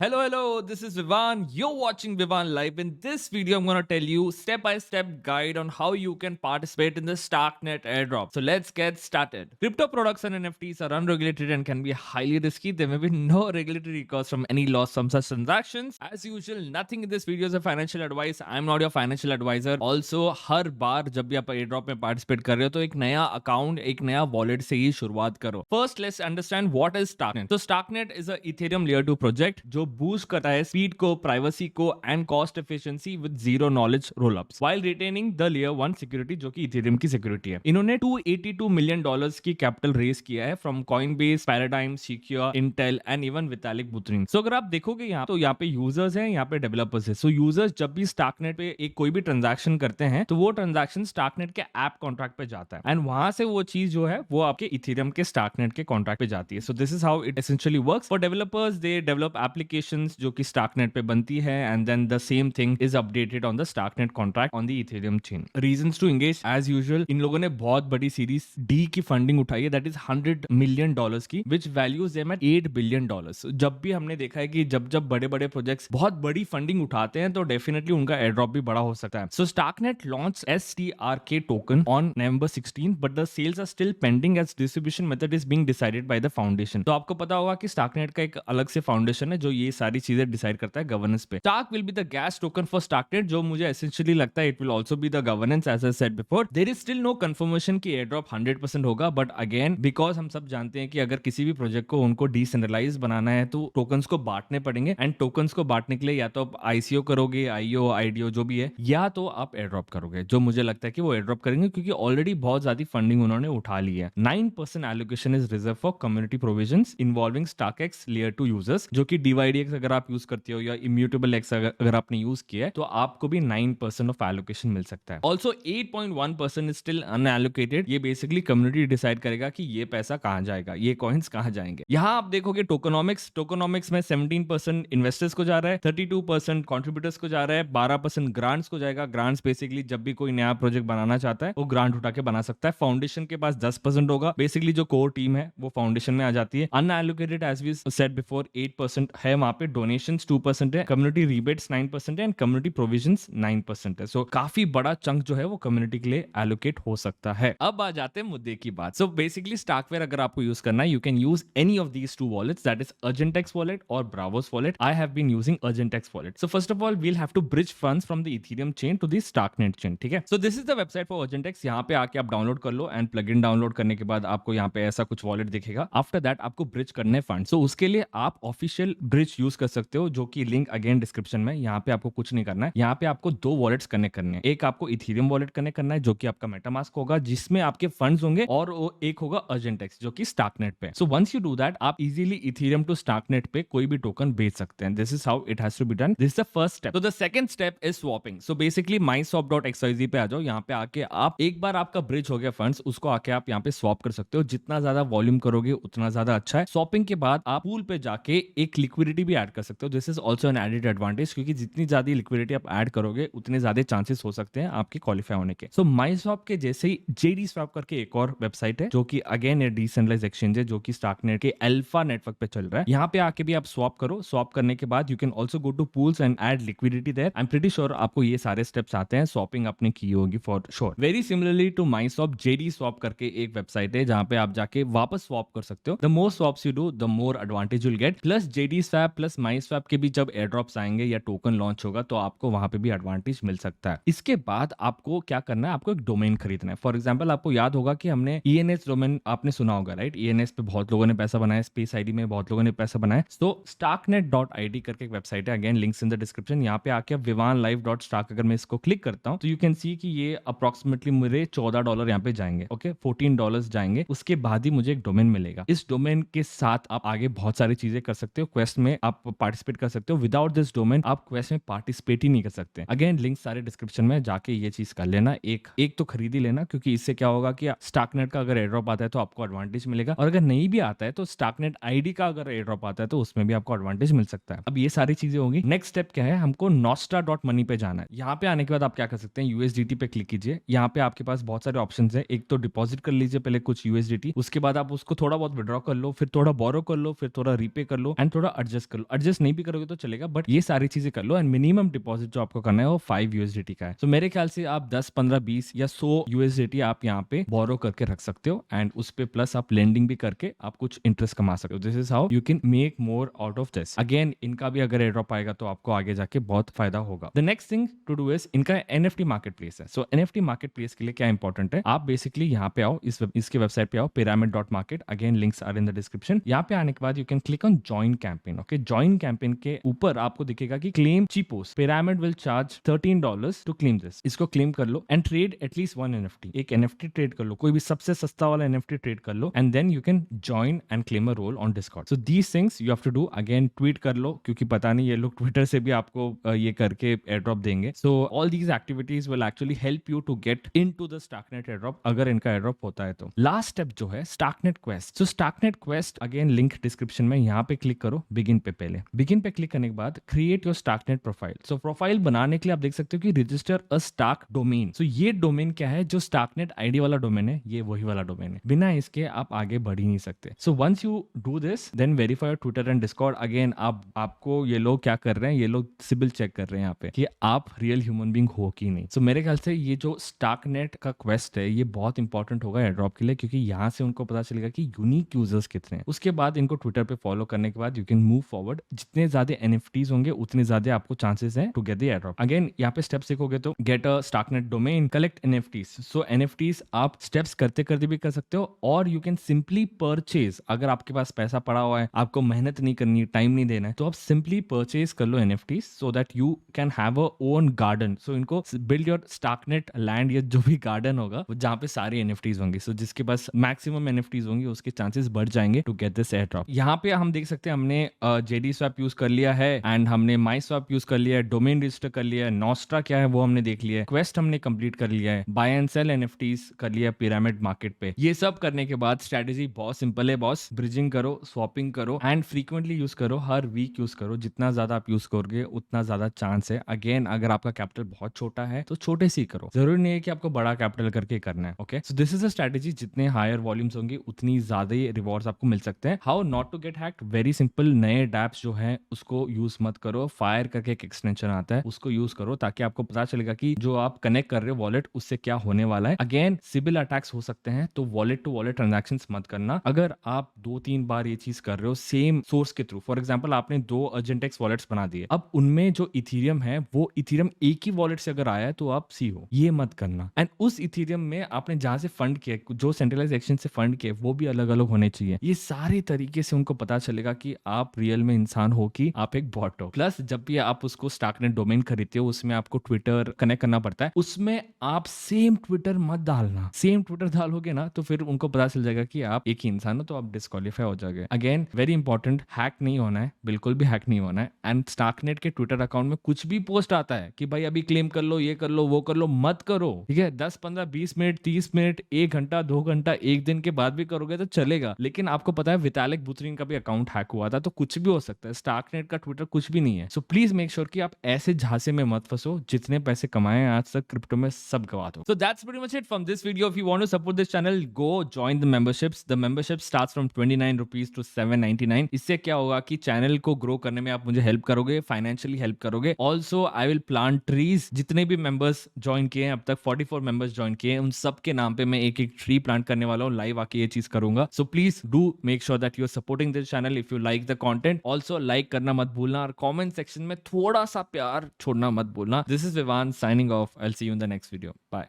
Hello, this is Vivan. You're watching Vivan Live. In this video, I'm going to tell you step-by-step guide on how you can participate in the Starknet airdrop. So let's get started. Crypto products and NFTs are unregulated and can be highly risky. There may be no regulatory recourse from any loss from such transactions. As usual, nothing in this video is a financial advice. I'm not your financial advisor. Also, हर बार जब भी आप airdrop में participate कर रहे हो तो एक नया account, एक नया wallet से ही शुरुआत करो. First, let's understand what is Starknet. So Starknet is a Ethereum layer 2 project जो बूस्ट करता है स्पीड को, प्राइवेसी को and cost efficiency with zero knowledge rollups while retaining the layer 1 security जो कि इथेरियम की सिक्योरिटी है. इन्होंने $282 मिलियन की कैपिटल रेज किया है from Coinbase, Paradigm, Sequoia, Intel and even Vitalik Buterin. So अगर आप देखोगे यहाँ तो यहाँ पे यूजर्स हैं, यहाँ पे डेवलपर्स है. सो यूजर्स जब भी स्टार्कनेट पे एक कोई भी ट्रांजैक्शन करते हैं तो वो ट्रांजैक्शन स्टार्कनेट के ऐप कॉन्ट्रैक्ट पे जाता है एंड वहां से वो चीज जो है वो आपके इथेरियम के स्टार्कनेट के कॉन्ट्रैक्ट पे जाती है. So this is how it essentially works for developers. They develop applications जो कि स्टार्कनेट पे बनती है and then the same thing is updated on the StarkNet contract on the Ethereum chain. Reasons to engage as usual, इन लोगों ने बहुत बड़ी सीरीज डी की फंडिंग उठाई है, दैट इज $100 मिलियन की, विच वैल्यूज देम एट $8 बिलियन. जब भी हमने देखा है कि जब जब बड़े बड़े प्रोजेक्ट्स बहुत बड़ी फंडिंग उठाते हैं तो डेफिनेटली उनका एयरड्रॉप भी बड़ा हो सकता है. So Starknet launch STRK token on November 16 but the sales are still pending as distribution method is being decided by the foundation. तो आपको पता होगा कि स्टार्कनेट का एक अलग से फाउंडेशन है जो ये सारी चीजें डिसाइड करता है गवर्नेंस पे. Stark will be the gas token for Starknet जो मुझे एसेंशियली लगता है it will also be the governance as I said before. There is still no confirmation कि एयरड्रॉप 100% होगा, बट अगेन बिकॉज हम सब जानते हैं कि अगर किसी भी प्रोजेक्ट को उनको डिसेंट्रलाइज बनाना है तो टोकन्स को बांटने पड़ेंगे एंड टोकन्स को बांटने के लिए या तो आप ICO करोगे, IO, IDO जो भी है, या तो आप एयरड्रॉप करोगे, जो मुझे लगता है कि वो एयरड्रॉप करेंगे क्योंकि ऑलरेडी बहुत ज्यादा फंडिंग उन्होंने उठा ली है. 9% allocation is reserve for community provisions involving StarkEx layer 2 users, जो कि DYDX अगर आप यूज करते हो या इम्यूटेबल एक्स अगर आपने यूज किया है तो आपको भी 9% ऑफ एलोकेशन मिल सकता है. Also 8.1% is still unallocated. ये बेसिकली कम्युनिटी डिसाइड करेगा कि ये पैसा कहां जाएगा, ये कॉइन्स कहां जाएंगे. यहां आप देखोगे टोकनॉमिक्स में 17% इन्वेस्टर्स को जा रहा है, 32% कॉन्ट्रीब्यूटर्स को जा रहा है, 12% ग्रांट्स को जाएगा. ग्रांट्स बेसिकली जब भी कोई नया प्रोजेक्ट बनाना चाहता है वो ग्रांट उठा के बना सकता है. फाउंडेशन के पास 10% होगा, बेसिकली जो कोर टीम है वो फाउंडेशन में आ जाती है. Unallocated as we said before 8% है वहां पे. डोनेशंस 2% है, कम्युनिटी रिबेट्स 9% है एंड कम्युनिटी प्रोविजंस 9% है. सो काफी बड़ा चंक जो है वो कम्युनिटी के लिए एलोकेट हो सकता है. अब आ जाते हैं मुद्दे की बात. सो बेसिकली स्टार्कवेयर अगर आपको यूज करना है, you can use any of these two wallets, that is Argent X wallet और Braavos wallet. I have been using Argent X wallet. So first of all we'll have to bridge funds from the Ethereum chain to the Starknet chain. ठीक है, so this is the website for Argent X. यहाँ पे आके आप download कर लो and plugin download करने के बाद आपको यहाँ पे ऐसा कुछ वॉलेट दिखेगा. आफ्टर दैट आपको ब्रिज करने फंड. सो उसके लिए आप ऑफिशियल ब्रिज यूज कर सकते हो जो कि लिंक अगेन डिस्क्रिप्शन में. यहाँ पे आपको कुछ नहीं करना है, यहाँ पे आपको 2 वॉलेट्स कनेक्ट करने हैं. एक आपको इथेरियम वॉलेट कनेक्ट करना है जो कि आपका मेटामास्क होगा जिसमें आपके फंड्स होंगे, और एक होगा अर्जेंटेक्स जो कि स्टार्कनेट पे. So once you do that आप इजीली इथेरियम टू स्टार्कनेट पे कोई भी टोकन बेच सकते हैं. This is how it has to be done. This is the first step. So the second step is swapping. So basically myswap.xyz पे आ जाओ. यहाँ पे आके आप एक बार आपका ब्रिज हो गया फंड्स, उसको आके आप यहाँ पे स्वैप कर सकते हो. जितना ज्यादा वॉल्यूम करोगे उतना ज्यादा अच्छा है. स्वैपिंग के बाद आप पूल पे जाके एक लिक्विडिटी भी ऐड कर सकते हो. This is also an added advantage क्योंकि जितनी ज्यादा लिक्विडिटी आप ऐड करोगे उतने ज्यादा चांसेस हो सकते हैं आपके क्वालिफाई होने के. सो माईस्वैप के जैसे ही JD Swap करके एक और वेबसाइट है जो कि अगेन एक डिसेंट्रलाइज्ड एक्सचेंज है जो कि स्टार्कनेट के अल्फा नेटवर्क पे चल रहा है. यहाँ पे आके भी आप स्वैप करो. स्वैप करने के बाद you can also go to pools and add liquidity there. I am pretty sure आपको ये सारे स्टेप्स आते हैं. स्वैपिंग आपने की होगी for sure. Very similarly to mySwap, JD Swap करके एक वेबसाइट है जहां पे आप जाके वापस स्वैप कर सकते हो. The more swaps you do the more advantage you will get. Plus JD Swap plus mySwap के भी जब एयरड्रॉप्स आएंगे या टोकन लॉन्च होगा तो आपको वहां पे भी एडवांटेज मिल सकता है. इसके बाद आपको क्या करना है, आपको एक डोमेन खरीदना है. फॉर एग्जांपल आपको याद होगा कि हमने ENS डोमेन आपने सुना होगा, राइट? ENS पे बहुत लोगों ने पैसा बनाया, स्पेस ID में बहुत लोगों ने पैसा बनाया. तो starknet.id करके एक वेबसाइट है, again links in the description. यहाँ पे आके vivanlive.stark अगर मैं इसको क्लिक करता हूँ तो यू कैन सी कि ये अप्रोक्सीमेटली मेरे $14 यहाँ पे जाएंगे. ओके, $14 जाएंगे. उसके बाद ही मुझे एक डोमेन मिलेगा. इस डोमेन के साथ आप आगे बहुत सारी चीजें कर सकते हो. क्वेस्ट में आप पार्टिसिपेट कर सकते हो. विदाउट दिस डोमेन आप क्वेस्ट में पार्टिसिपेट ही नहीं कर सकते. अगेन लिंक सारे डिस्क्रिप्शन में, जाके ये चीज कर लेना. एक तो खरीद ही लेना क्योंकि इससे क्या होगा कि स्टार्कनेट का अगर एयरड्रॉप आता है तो आपको एडवांटेज मिलेगा, और अगर नहीं भी आता है तो स्टार्कनेट ID का अगर एयरड्रॉप आता है तो उसमें भी आपको एडवांटेज मिल सकता है. अब ये सारी चीजें होंगी. नेक्स्ट स्टेप क्या है, हमको nostra.money पे जाना है. यहाँ पे आने के बाद आप क्या कर सकते हैं, USDT पे क्लिक कीजिए. यहाँ पे आपके पास बहुत सारे ऑप्शंस है. एक तो डिपॉजिट कर लीजिए पहले कुछ USDT, उसके बाद आप उसको थोड़ा बहुत विड्रॉ कर लो, फिर थोड़ा बोरो कर लो, फिर थोड़ा रीपे कर लो एंड थोड़ा एडजस्ट एडजस्ट कर लो, एडजस्ट नहीं भी करोगे तो चलेगा, बट ये सारी चीजें कर लो। एंड मिनिमम डिपॉजिट जो आपको करना है वो 5 USDT का है। तो मेरे ख्याल से आप 10, 15, 20 या 100 USDT आप यहाँ पे बोरो करके रख सकते हो, एंड उस पे प्लस आप लेंडिंग भी करके आप कुछ इंटरेस्ट कमा सकते हो। This is how you can make more out of this. Again इनका भी अगर एयर ड्रॉप आएगा तो आपको आगे जाके बहुत फायदा होगा। The next thing to do is इनका NFT मार्केट प्लेस है। सो NFT मार्केट प्लेस के लिए क्या इंपॉर्टेंट है, आप बेसिकली यहाँ पे आओ, इसके वेबसाइट पे आओ, pyramid.market। Again links are in the description. यहाँ पे आने के बाद you can click on join campaign. Okay, join campaign के ऊपर आपको दिखेगा कि क्लेम चीपोस, Pyramid will charge $13 to claim this. इसको क्लेम कर लो एंड ट्रेड एटलीस्ट 1 NFT। एक NFT ट्रेड कर लो, कोई भी सबसे सस्ता वाला NFT ट्रेड कर लो, and then you can join and claim a role on Discord. So these things you have to do. Again tweet कर लो, क्योंकि पता नहीं ये लोग ट्विटर से भी आपको ये करके एयर ड्रॉप देंगे। So all these activities will actually help you to get into the Starknet airdrop, अगर इनका एयर ड्रॉप होता है तो। लास्ट स्टेप जो है Starknet quest. So Starknet quest again link description में, यहाँ पे क्लिक करो बिगिन पे। पहले बिगिन पे क्लिक करने के बाद create your Starknet profile. So profile बनाने के लिए आप देख सकते हो कि रजिस्टर अ स्टार्क डोमेन। सो ये डोमेन क्या है, जो स्टार्कनेट आईडी वाला डोमेन है, ये वही वाला डोमेन है। बिना इसके आप आगे बढ़ ही नहीं सकते। So once you do this then verify your Twitter and Discord. Again आपको ये लोग क्या कर रहे हैं, ये लोग सिबिल चेक कर रहे हैं यहाँ पे कि आप रियल ह्यूमन बीइंग हो कि नहीं। सो मेरे ख्याल से ये जो स्टार्कनेट का क्वेस्ट है ये बहुत इंपॉर्टेंट होगा एयर ड्रॉप के लिए, क्योंकि यहाँ से उनको पता चलेगा कि यूनिक यूजर्स कितने हैं। उसके बाद इनको ट्विटर पे फॉलो करने के बाद यू कैन मूव फॉरवर्ड। जितने ज्यादा NFTs होंगे उतने ज्यादा आपको चांसेस है to get the airdrop. Again यहाँ पे स्टेप्स सीखोगे तो get a Starknet domain, collect NFTs। So NFTs आप स्टेप्स करते करते भी कर सकते हो, और यू कैन सिंपली परचेज। अगर आपके पास पैसा पड़ा हुआ है, आपको मेहनत नहीं करनी, टाइम नहीं देना है, तो आप सिंपली परचेज कर लो NFTs so that you can have a own garden. So इनको बिल्ड योर स्टार्कनेट लैंड, या जो भी गार्डन होगा जहाँ पे सारे NFTs होंगे। सो जिसके पास मैक्सिमम NFTs होंगे उसके चांसेस बढ़ जाएंगे to get this airdrop. यहाँ पे हम देख सकते हैं हमने JD स्वैप यूज कर लिया है, एंड हमने माई स्वैप यूज कर लिया है, डोमेन रजिस्टर कर लिया है, नॉस्ट्रा क्या है वो हमने देख लिया है, क्वेस्ट हमने कंप्लीट कर लिया है, बाय एंड सेल NFTs कर लिया पिरामिड मार्केट पे। ये सब करने के बाद स्ट्रेटेजी बहुत सिंपल है बॉस, ब्रिजिंग करो, स्वैपिंग करो, एंड फ्रीक्वेंटली यूज करो, हर वीक यूज करो। जितना ज्यादा आप यूज करोगे उतना ज्यादा चांस है। अगेन अगर आपका कैपिटल बहुत छोटा है तो छोटे से ही करो, जरूरी नहीं है कि आपको बड़ा कैपिटल करके करना है। Okay, so this is a strategy. जितने हायर वॉल्यूम्स होंगे उतनी ज्यादा ही रिवॉर्ड्स आपको मिल सकते हैं। How not to get hacked, very simple. नए डैप्स जो है उसको यूज मत करो। फायर करके एक एक्सटेंशन आता है, उसको यूज करो, ताकि आपको पता चलेगा कि जो आप कनेक्ट कर रहे हो वॉलेट उससे क्या होने वाला है। अगेन सिबिल अटैक्स हो सकते हैं, तो वॉलेट टू वॉलेट ट्रांजैक्शंस मत करना। अगर आप 2-3 बार ये चीज कर रहे हो सेम सोर्स के थ्रू, फॉर एग्जांपल आपने 2 अर्जेंटेक्स वॉलेट्स बना दिए, अब उनमें जो इथीरियम है वो इथीरियम एक ही वॉलेट से अगर आया है तो आप सी हो, ये मत करना। एंड उस इथीरियम में आपने जहां से फंड किया, जो सेंट्रलाइज एक्सचेंज से फंड किए, वो भी अलग अलग होने चाहिए। ये सारे तरीके से उनको पता चलेगा कि आप रियल में इंसान हो कि आप एक बॉट हो। प्लस जब भी आप उसको स्टार्कनेट डोमेन खरीदते हो उसमें आपको ट्विटर कनेक्ट करना पड़ता है, उसमें आप सेम ट्विटर मत डालना। सेम ट्विटर डालोगे ना तो फिर उनको पता चल जाएगा कि आप एक ही इंसान हो, तो आप डिस्क्वालीफाई हो जाओगे। अगेन वेरी इंपॉर्टेंट, हैक नहीं होना है, बिल्कुल भी हैक नहीं होना है। एंड स्टार्कनेट के ट्विटर अकाउंट में कुछ भी पोस्ट आता है कि भाई अभी क्लेम कर लो, ये कर लो, वो कर लो, मत करो। ठीक है, 10, 15, 20 मिनट, 30 मिनट, 1 घंटा, 2 घंटा, 1 दिन के बाद भी करोगे तो चलेगा। लेकिन आपको पता है वितालिक बुतरिन का भी अकाउंट हैक हुआ था, तो कुछ भी हो सकता है। स्टार्कनेट का ट्विटर कुछ भी नहीं है। सो प्लीज मेक श्योर कि आप ऐसे झांसे में मत फंसो। जितने पैसे कमाए आज तक क्रिप्टो में सब गवा दो। So that's pretty much it from this video. If you want to support this channel, go join the memberships. The membership starts from 29 rupees to 799. इससे क्या होगा कि चैनल को ग्रो करने में आप मुझे हेल्प करोगे, फाइनेंशियली हेल्प करोगे। Also I will plant trees. जितने भी मेंबर्स ज्वाइन किए हैं अब तक, 44 मेंबर्स ज्वाइन किए हैं, उन सब के नाम पे मैं एक एक ट्री प्लांट करने वाला हूँ। लाइव आके ये चीज करूंगा। So please do make sure that you are supporting this channel if you like the content. Also like करना मत भूलना, और कमेंट सेक्शन में थोड़ा सा प्यार छोड़ना मत भूलना। This is Vivaan signing off. I will see you in the next video. Bye.